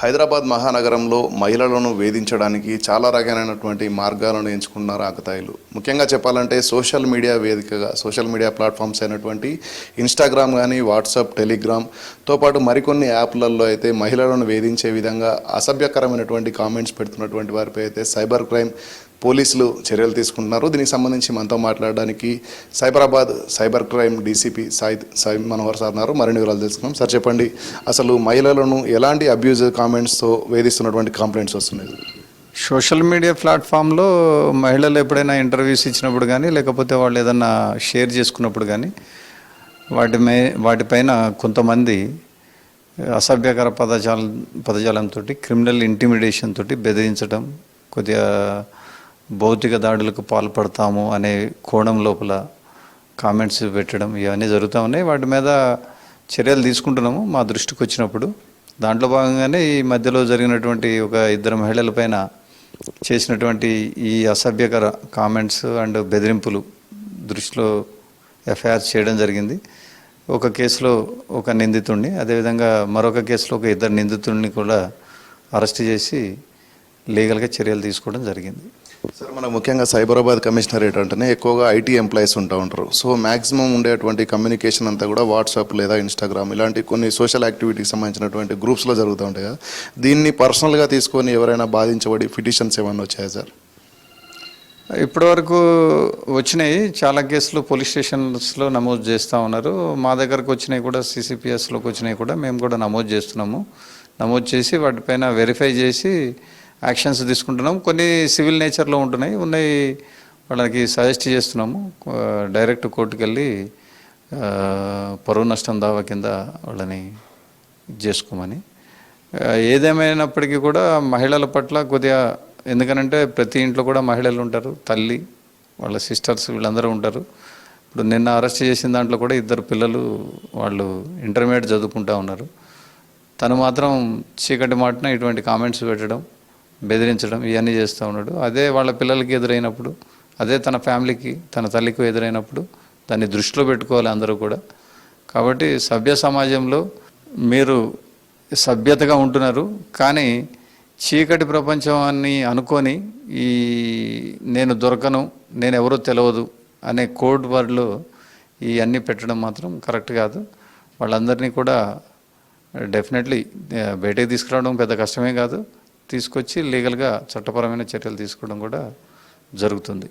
హైదరాబాద్ మహానగరంలో మహిళలను వేధించడానికి చాలా రకాలైనటువంటి మార్గాలను ఎంచుకున్నారు ఆకతాయిలు. ముఖ్యంగా చెప్పాలంటే సోషల్ మీడియా వేదికగా సోషల్ మీడియా ప్లాట్ఫామ్స్ అయినటువంటి ఇన్స్టాగ్రామ్ కానీ, వాట్సాప్, టెలిగ్రామ్తో పాటు మరికొన్ని యాప్లలో అయితే మహిళలను వేధించే విధంగా అసభ్యకరమైనటువంటి కామెంట్స్ పెడుతున్నటువంటి వారిపై అయితే సైబర్ క్రైమ్ పోలీసులు చర్యలు తీసుకుంటున్నారు. దీనికి సంబంధించి మనతో మాట్లాడడానికి Cyberabad cyber crime DCP Sai Manohar sir ఉన్నారు. మరిన్ని వివరాలు తెలుసుకున్నాం. సార్ చెప్పండి, అసలు మహిళలను ఎలాంటి అబ్యూజివ్ కామెంట్స్తో వేధిస్తున్నటువంటి కంప్లైంట్స్ వస్తున్నాయి? సోషల్ మీడియా ప్లాట్ఫామ్లో మహిళలు ఎప్పుడైనా ఇంటర్వ్యూస్ ఇచ్చినప్పుడు కానీ, లేకపోతే వాళ్ళు ఏదన్నా షేర్ చేసుకున్నప్పుడు కానీ వాటిపైన కొంతమంది అసభ్యకర పదజాలంతో, క్రిమినల్ ఇంటిమిడేషన్ తోటి బెదిరించడం, కొద్దిగా భౌతిక దాడులకు పాల్పడతాము అనే కోణం లోపల కామెంట్స్ పెట్టడం, ఇవన్నీ జరుగుతూ ఉన్నాయి. వాటి మీద చర్యలు తీసుకుంటున్నాము మా దృష్టికి వచ్చినప్పుడు. దాంట్లో భాగంగానే ఈ మధ్యలో జరిగినటువంటి ఒక ఇద్దరు మహిళల పైన చేసినటువంటి ఈ అసభ్యకర కామెంట్స్ అండ్ బెదిరింపులు దృష్టిలో ఎఫ్ఐఆర్ చేయడం జరిగింది. ఒక కేసులో ఒక నిందితుడిని, అదేవిధంగా మరొక కేసులో ఒక ఇద్దరు నిందితుడిని కూడా అరెస్ట్ చేసి లీగల్గా చర్యలు తీసుకోవడం జరిగింది. సార్, మనకు ముఖ్యంగా సైబరాబాద్ కమిషనరేట్ అంటేనే ఎక్కువగా ఐటీ ఎంప్లాయీస్ ఉంటారు. సో మ్యాక్సిమం ఉండేటువంటి కమ్యూనికేషన్ అంతా కూడా వాట్సాప్ లేదా ఇన్స్టాగ్రామ్ ఇలాంటి కొన్ని సోషల్ యాక్టివిటీకి సంబంధించినటువంటి గ్రూప్స్లో జరుగుతూ ఉంటాయి కదా. దీన్ని పర్సనల్గా తీసుకొని ఎవరైనా బాధించబడి పిటిషన్స్ ఏమన్నా వచ్చాయా సార్? ఇప్పటివరకు వచ్చినాయి చాలా కేసులు పోలీస్ స్టేషన్స్లో నమోదు చేస్తూ ఉన్నారు. మా దగ్గరకు వచ్చినాయి కూడా, సిసిపిఎస్లోకి వచ్చినాయి కూడా మేము కూడా నమోదు చేస్తున్నాము. నమోదు చేసి వాటిపైన వెరిఫై చేసి యాక్షన్స్ తీసుకుంటున్నాము. కొన్ని సివిల్ నేచర్లో ఉన్నాయి, వాళ్ళకి సజెస్ట్ చేస్తున్నాము డైరెక్ట్ కోర్టుకు వెళ్ళి పరువు నష్టం దావా కింద వాళ్ళని చేసుకోమని. ఏదేమైనప్పటికీ కూడా మహిళల పట్ల కొద్దిగా, ఎందుకనంటే ప్రతి ఇంట్లో కూడా మహిళలు ఉంటారు, తల్లి, వాళ్ళ సిస్టర్స్, వీళ్ళందరూ ఉంటారు. ఇప్పుడు నిన్న అరెస్ట్ చేసిన దాంట్లో కూడా ఇద్దరు పిల్లలు, వాళ్ళు ఇంటర్మీడియట్ చదువుకుంటూ ఉన్నారు. తను మాత్రం చీకటి మాటన ఇటువంటి కామెంట్స్ పెట్టడం, బెదిరించడం ఇవన్నీ చేస్తూ ఉన్నాడు. అదే వాళ్ళ పిల్లలకి ఎదురైనప్పుడు, అదే తన ఫ్యామిలీకి, తన తల్లికి ఎదురైనప్పుడు దాన్ని దృష్టిలో పెట్టుకోవాలి అందరూ కూడా. కాబట్టి సభ్య సమాజంలో మీరు సభ్యతగా ఉంటున్నారు, కానీ చీకటి ప్రపంచాన్ని అనుకొని ఈ నేను దొరకను, నేను ఎవరో తెలియదు అనే కోడ్ వర్డ్లో ఇవన్నీ పెట్టడం మాత్రం కరెక్ట్ కాదు. వాళ్ళందరినీ కూడా డెఫినెట్లీ బయటకు తీసుకురావడం పెద్ద కష్టమే కాదు, తీసుకొచ్చి లీగల్గా చట్టపరమైన చర్యలు తీసుకోవడం కూడా జరుగుతుంది.